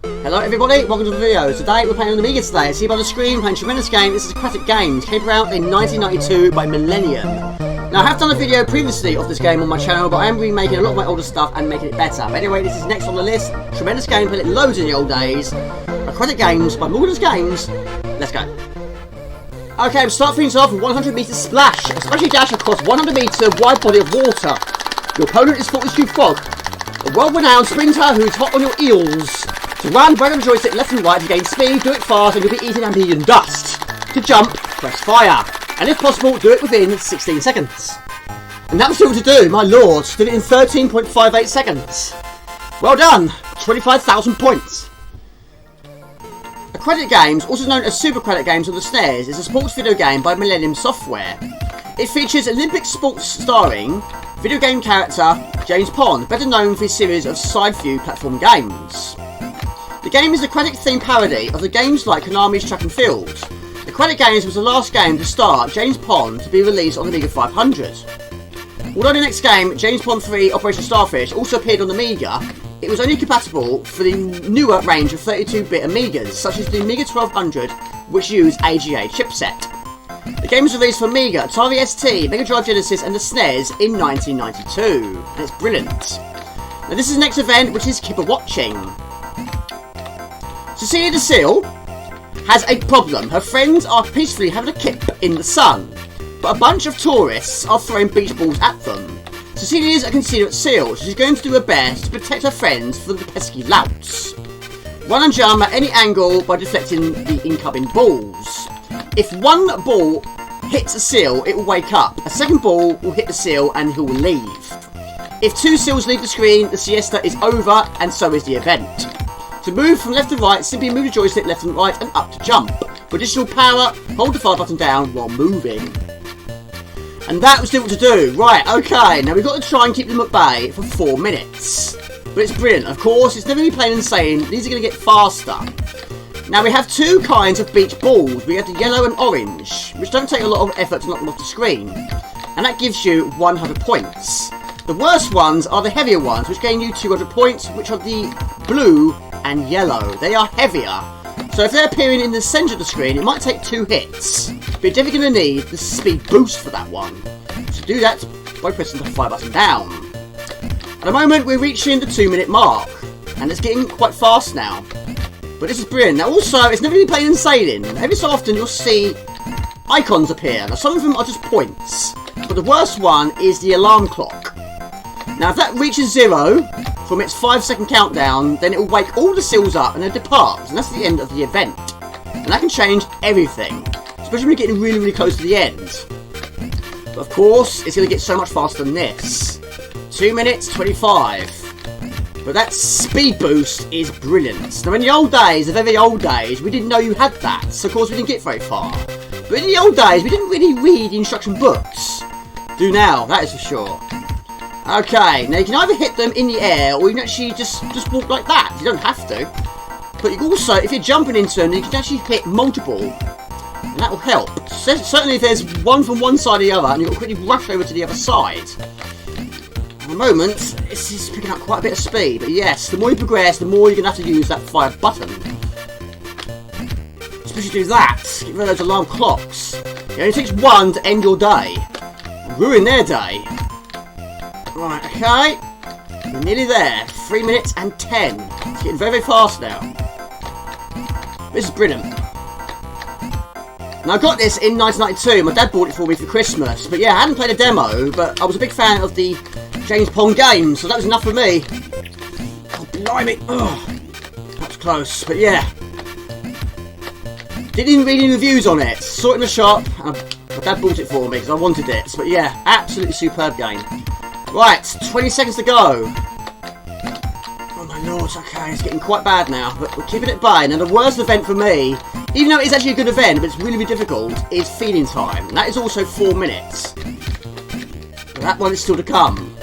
Hello everybody, welcome to the video. Today we're playing on the Amiga today. See by the screen, playing a tremendous game. This is Aquatic Games. Came out in 1992 by Millennium. Now I have done a video previously of this game on my channel, but I am remaking a lot of my older stuff and making it better. But anyway, this is next on the list. Tremendous game, played it loads in the old days. Aquatic Games by Millennium Games. Let's go. Okay, we'll start things off with 100 meter splash. A splashy dash across 100 meter wide body of water. Your opponent is Leapfrog, a world-renowned sprinter who is hot on your eels. To run, brag on the joystick left and right to gain speed, do it fast and you'll be eaten and be in dust. To jump, press fire. And if possible, do it within 16 seconds. And that was all to do, my lord. Did it in 13.58 seconds. Well done. 25,000 points. Aquatic Games, also known as Super Aquatic Games on the SNES, is a sports video game by Millennium Software. It features Olympic sports starring video game character James Pond, better known for his series of side-view platform games. The game is an aquatic-themed parody of the games like Konami's Track and Field. Aquatic Games was the last game to star James Pond to be released on the Amiga 500. Although the next game, James Pond 3 Operation Starfish, also appeared on the Amiga, it was only compatible for the newer range of 32-bit Amigas, such as the Amiga 1200, which used AGA chipset. The game was released for Amiga, Atari ST, Mega Drive Genesis and the SNES in 1992, and it's brilliant. Now this is the next event, which is Keep Watching. Cecilia the Seal has a problem. Her friends are peacefully having a kip in the sun, but a bunch of tourists are throwing beach balls at them. Cecilia is a considerate seal, so she's going to do her best to protect her friends from the pesky louts. Run and jump at any angle by deflecting the incoming balls. If one ball hits a seal, it will wake up. A second ball will hit the seal and he will leave. If two seals leave the screen, the siesta is over and so is the event. To move from left to right, simply move the joystick left and right and up to jump. For additional power, hold the fire button down while moving. And that was difficult to do. Right, okay, now we've got to try and keep them at bay for 4 minutes. But it's brilliant. Of course, it's never going to be plain and saying, these are going to get faster. Now we have two kinds of beach balls. We have the yellow and orange, which don't take a lot of effort to knock them off the screen. And that gives you 100 points. The worst ones are the heavier ones, which gain you 200 points, which are the blue and yellow. They are heavier. So if they're appearing in the centre of the screen, it might take 2 hits. But you're definitely going to need the speed boost for that one. So do that by pressing the fire button down. At the moment, we're reaching the 2-minute mark. And it's getting quite fast now. But this is brilliant. Now also, it's never really plain and sailing. Every so often you'll see icons appear. Now some of them are just points. But the worst one is the alarm clock. Now if that reaches 0 from its 5-second countdown, then it will wake all the seals up and then depart. And that's the end of the event. And that can change everything. Especially when you're getting really, really close to the end. But of course, it's going to get so much faster than this. 2 minutes 25. But that speed boost is brilliant. Now in the old days, the very old days, we didn't know you had that. So of course we didn't get very far. But in the old days, we didn't really read the instruction books. Do now, that is for sure. Okay, now you can either hit them in the air or you can actually just walk like that. You don't have to. But you can also, if you're jumping into them, you can actually hit multiple. And that will help. Certainly if there's one from one side or the other and you've got to quickly rush over to the other side. At the moment, this is picking up quite a bit of speed. But yes, the more you progress, the more you're going to have to use that fire button. Especially do that. Get rid of those alarm clocks. It only takes one to end your day. Ruin their day. Right, okay. We're nearly there. 3 minutes and 10. It's getting very, very fast now. This is brilliant. Now I got this in 1992. My dad bought it for me for Christmas. But yeah, I hadn't played a demo, but I was a big fan of the James Pond game, so that was enough for me. Oh, blimey. Oh, that was close, but yeah. Didn't even read any reviews on it. Saw it in the shop, and my dad bought it for me because I wanted it. But yeah, absolutely superb game. Right, 20 seconds to go. Oh my lord, okay, it's getting quite bad now, but we're keeping it by. Now the worst event for me, even though it is actually a good event, but it's really, really difficult, is feeding time. And that is also 4 minutes. But that one is still to come.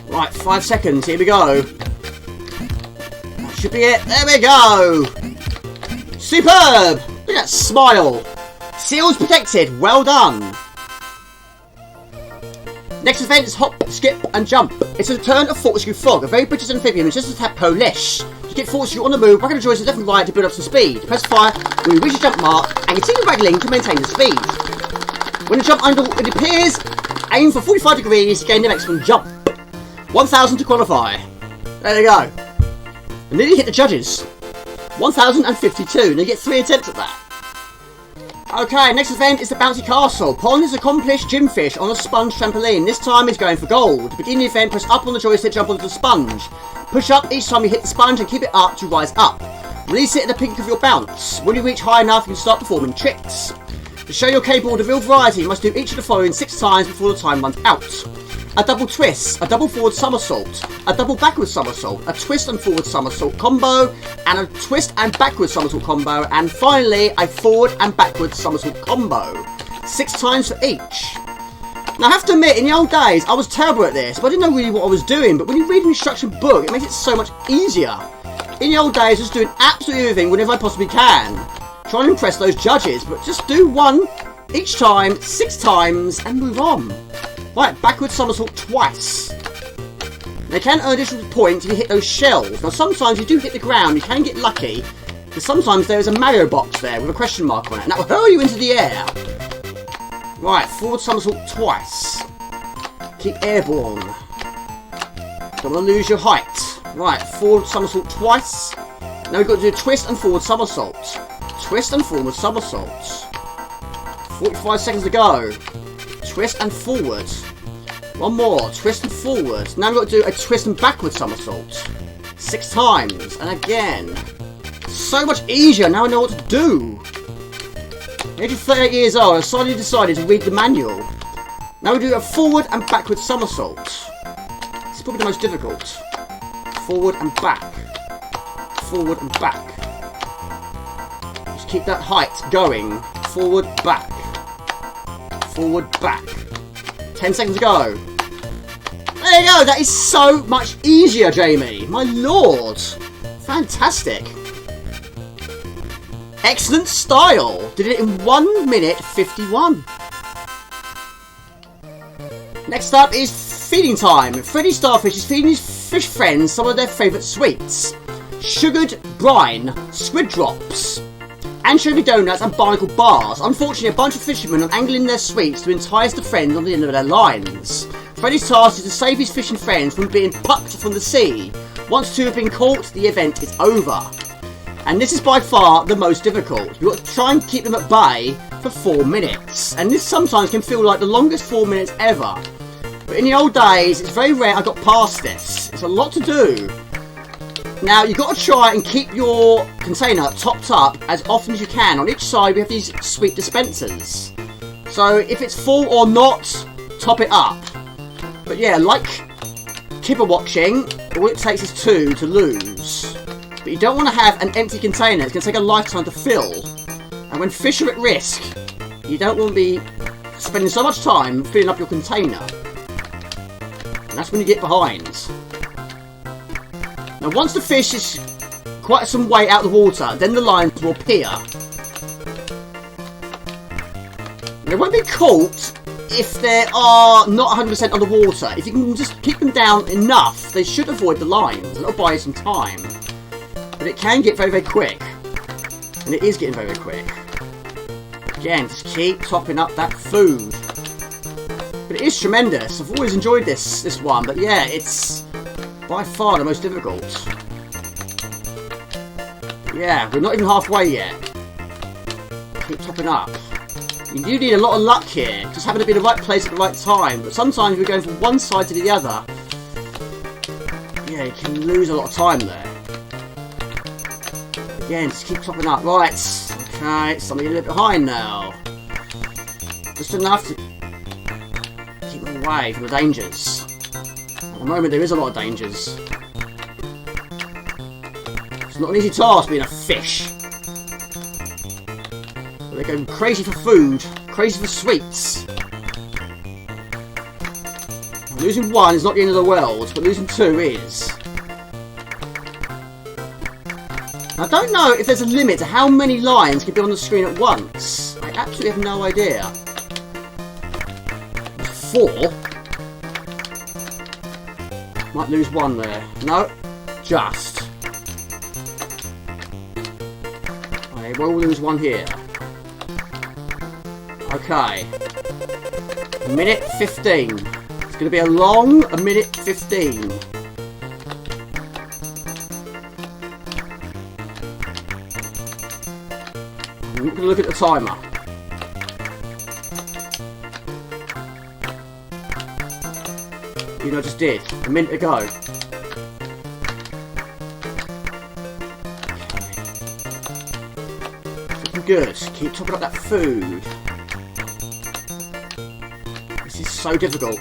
Right, 5 seconds, here we go. That should be it, there we go! Superb! Look at that smile! Seals protected, well done! Next event is hop, skip and jump. It's a return of Leapfrog, a very British amphibian which is just a tad Polish. To get forward, you're on the move, back on the joystick left and right to build up some speed. Press fire when you reach the jump mark, and continue waggling to maintain the speed. When the jump angle appears, aim for 45 degrees to gain the maximum jump. 1,000 to qualify. There you go. I nearly hit the judges. 1,052, and you get 3 attempts at that. Okay, next event is the Bouncy Castle. Pond is accomplished gym fish on a sponge trampoline. This time he's going for gold. To begin the event, press up on the joystick, jump onto the sponge. Push up each time you hit the sponge and keep it up to rise up. Release it at the peak of your bounce. When you reach high enough, you can start performing tricks. To show you're capable of a real variety, you must do each of the following 6 times before the time runs out. A double twist, a double forward somersault, a double backward somersault, a twist and forward somersault combo, and a twist and backward somersault combo, and finally a forward and backward somersault combo. 6 times for each. Now I have to admit, in the old days I was terrible at this, but I didn't know really what I was doing, but when you read an instruction book it makes it so much easier. In the old days I was doing absolutely everything whenever I possibly can, trying to impress those judges, but just do one each time, 6 times, and move on. Right, backward somersault twice. They can earn additional points if you hit those shells. Now sometimes you do hit the ground, you can get lucky, because sometimes there is a Mario box there with a question mark on it, and that will hurl you into the air. Right, forward somersault twice. Keep airborne. Don't want to lose your height. Right, forward somersault twice. Now we've got to do a twist and forward somersault. Twist and forward somersault. 45 seconds to go. Twist and forward. One more. Twist and forward. Now we've got to do a twist and backward somersault. 6 times. And again. So much easier. Now I know what to do. At the age of 38 years old, I suddenly decided to read the manual. Now we do a forward and backward somersault. This is probably the most difficult. Forward and back. Forward and back. Just keep that height going. Forward, back. Forward, back. 10 seconds to go. There you go. That is so much easier, Jamie. My lord. Fantastic. Excellent style. Did it in 1 minute 51. Next up is feeding time. Freddy Starfish is feeding his fish friends some of their favourite sweets. Sugared brine, squid drops, anchovy donuts and barnacle bars. Unfortunately, a bunch of fishermen are angling their sweets to entice the friends on the end of their lines. Freddy's task is to save his fishing friends from being plucked from the sea. Once 2 have been caught, the event is over. And this is by far the most difficult. You've got to try and keep them at bay for 4 minutes. And this sometimes can feel like the longest 4 minutes ever. But in the old days, it's very rare I got past this. It's a lot to do. Now, you've got to try and keep your container topped up as often as you can. On each side, we have these sweet dispensers. So, if it's full or not, top it up. But yeah, like kibber watching, all it takes is 2 to lose. But you don't want to have an empty container. It's going to take a lifetime to fill. And when fish are at risk, you don't want to be spending so much time filling up your container. And that's when you get behind. Now once the fish is quite some way out of the water, then the lines will appear. They won't be caught if they are not 100% underwater. If you can just keep them down enough, they should avoid the lines. That'll buy you some time. But it can get very, very quick. And it is getting very, very quick. Again, just keep topping up that food. But it is tremendous. I've always enjoyed this one. But yeah, it's by far the most difficult. But yeah, we're not even halfway yet. Keep topping up. You do need a lot of luck here. Just having to be in the right place at the right time. But sometimes we're going from one side to the other. Yeah, you can lose a lot of time there. Again, just keep topping up. Right. Okay, something a little bit behind now. Just enough to keep them away from the dangers. At the moment, there is a lot of dangers. It's not an easy task being a fish. But they're going crazy for food, crazy for sweets. Losing 1 is not the end of the world, but losing 2 is. I don't know if there's a limit to how many lines can be on the screen at once. I absolutely have no idea. 4. Might lose 1 there. No, just. Okay, we'll lose one here. Okay. Minute 15. It's going to be a minute 15. I'm not going to look at the timer. You know, I just did. A minute ago. Looking good. Keep topping up that food. This is so difficult.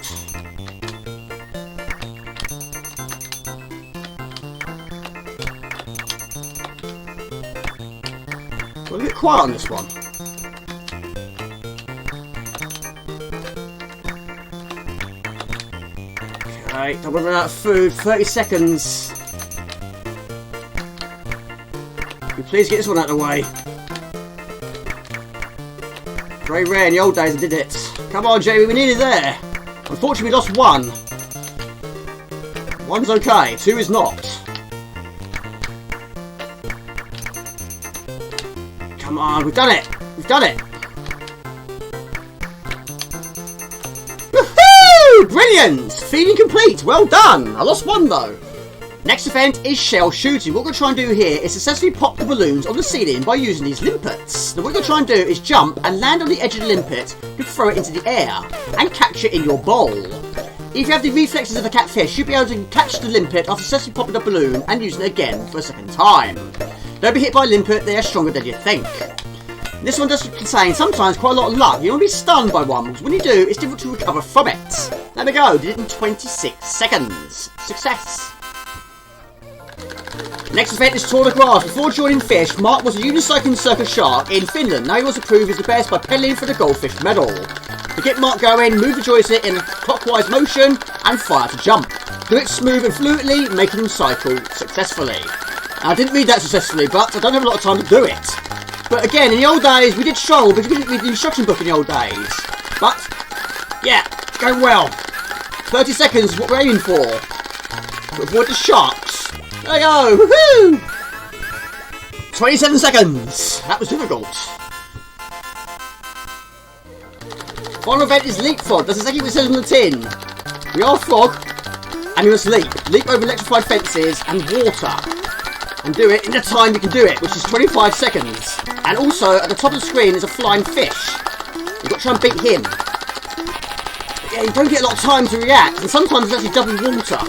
Well, a bit quiet on this one. Okay, don't run out of food. 30 seconds. Can you please get this one out of the way? Very rare in the old days I did it. Come on, Jamie, we needed there. Unfortunately, we lost one. One's okay, two is not. Come on, we've done it. We've done it. Woohoo! Brilliant! Feeding complete. Well done. I lost one though. Next event is shell shooting. What we're going to try and do here is successfully pop the balloons on the ceiling by using these limpets. Now what we're going to try and do is jump and land on the edge of the limpet and throw it into the air and catch it in your bowl. If you have the reflexes of a catfish, you'll be able to catch the limpet after successfully popping the balloon and using it again for a second time. Don't be hit by a limpet, they are stronger than you think. This one does contain sometimes quite a lot of luck. You won't be stunned by one, because when you do, it's difficult to recover from it. There we go, did it in 26 seconds. Success. Next event is Tour de Grass. Before joining Fish, Mark was a unicycling circus shark in Finland. Now he wants to prove he's the best by pedalling for the goldfish medal. To get Mark going, move the joystick in a clockwise motion and fire to jump. Do it smooth and fluently, making him cycle successfully. Now, I didn't read that successfully, but I don't have a lot of time to do it. But again, in the old days, we did struggle because we didn't read the instruction book in the old days. But, yeah, it's going well. 30 seconds is what we're aiming for. To avoid the sharks. There we go, woohoo! 27 seconds. That was difficult. Final event is Leapfrog. That's exactly what it says on the tin. We are a frog, and you must leap. Leap over electrified fences and water. And do it in the time you can do it, which is 25 seconds. And also, at the top of the screen is a flying fish. You've got to try and beat him. But yeah, you don't get a lot of time to react, and sometimes it's actually double water.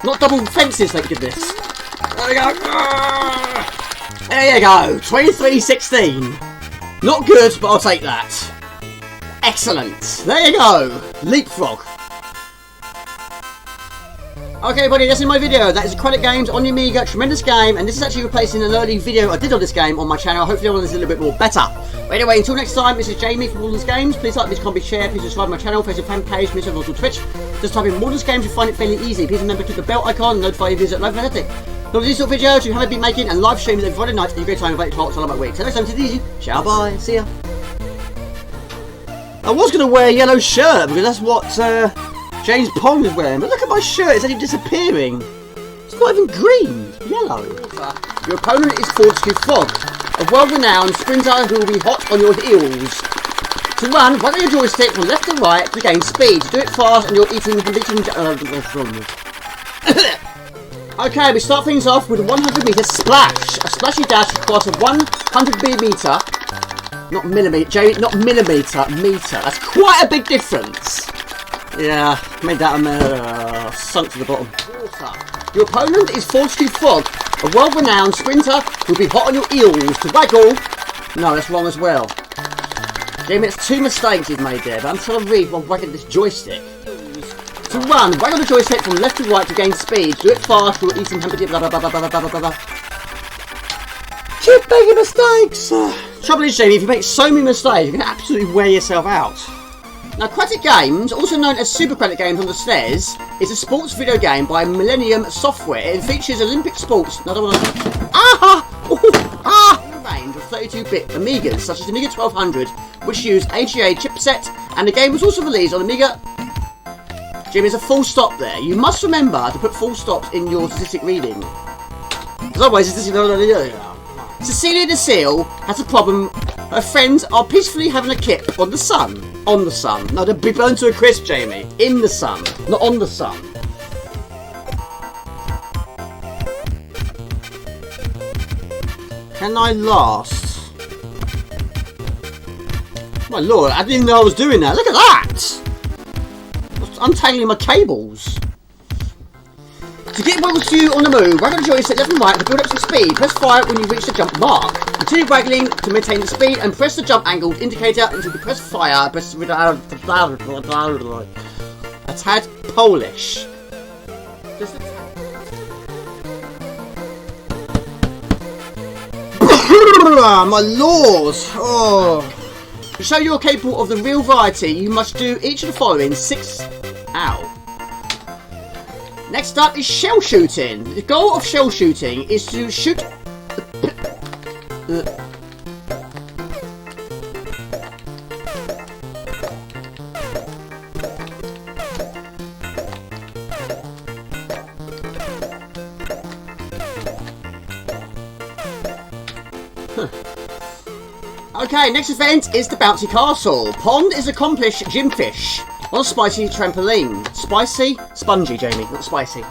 Not double fences, thank goodness. There we go. There you go. 23-16. Not good, but I'll take that. Excellent. There you go. Leapfrog. Okay, buddy, that's in my video. That is Aquatic Games on the Amiga. Tremendous game, and this is actually replacing an early video I did on this game on my channel. Hopefully, everyone is a little bit more better. But anyway, until next time, this is Jamie from Wardens Games. Please like this, comment, share. Please subscribe to my channel, Facebook fan page, please also on Twitch. Just type in Wardens Games, you'll find it fairly easy. Please remember to click the bell icon and notify you visit live Aquatic. All these sort of videos you haven't been making and live streams every Friday night and you great time about 12 all about week. So next time, it's easy. Ciao, bye, see ya. I was going to wear a yellow shirt because that's what James Pond is wearing, but look at my shirt, it's actually disappearing. It's not even green, it's yellow. Your opponent is Bouncy Castle, a world-renowned sprinter who will be hot on your heels. To run, right on your joystick from left to right to gain speed. Do it fast and you're eating Okay, we start things off with a 100 metre splash. A splashy dash across a 100 metre, not millimetre, Jamie, not millimetre, metre. That's quite a big difference. Yeah, made that sunk to the bottom. Your opponent is Bouncy Castle, a world-renowned sprinter who'll be hot on your heels. To waggle. No, that's wrong as well. Jamie, it's two mistakes you've made there, but I'm trying to read while wagging this joystick. To run, waggle the joystick from left to right to gain speed. Do it fast, you'll eat some hamburger, blah blah blah blah blah blah blah. Keep making mistakes! Trouble is, Jamie, if you make so many mistakes, you're going to absolutely wear yourself out. Now, Aquatic Games, also known as Super Aquatic Games on the SNES, is a sports video game by Millennium Software. It features Olympic sports. Another one. Range of 32-bit Amigas, such as the Amiga 1200, which used AGA chipset, and the game was also released on Amiga. Jim, there's a full stop there. You must remember to put full stops in your statistic reading, because otherwise it's just Cecilia the seal has a problem. Her friends are peacefully having a kip on the sun. On the sun. No, they'll be burned to a crisp, Jamie. In the sun, not on the sun. Can I last? My lord, I didn't even know I was doing that. Look at that! I'm untangling my cables. To get with you on the move, waggle the joystick left and right to build up some speed. Press fire when you reach the jump mark. Continue waggling to maintain the speed and press the jump angle indicator until you press fire. Press a tad Polish. Just a tad. My lords! Oh. To show you're capable of the real variety, you must do each of the following 6. Ow. Next up is shell shooting. The goal of shell shooting is to shoot Okay, next event is the Bouncy Castle. Pond is accomplished gymfish on a spicy trampoline. Spicy? Spongy, Jamie, not spicy.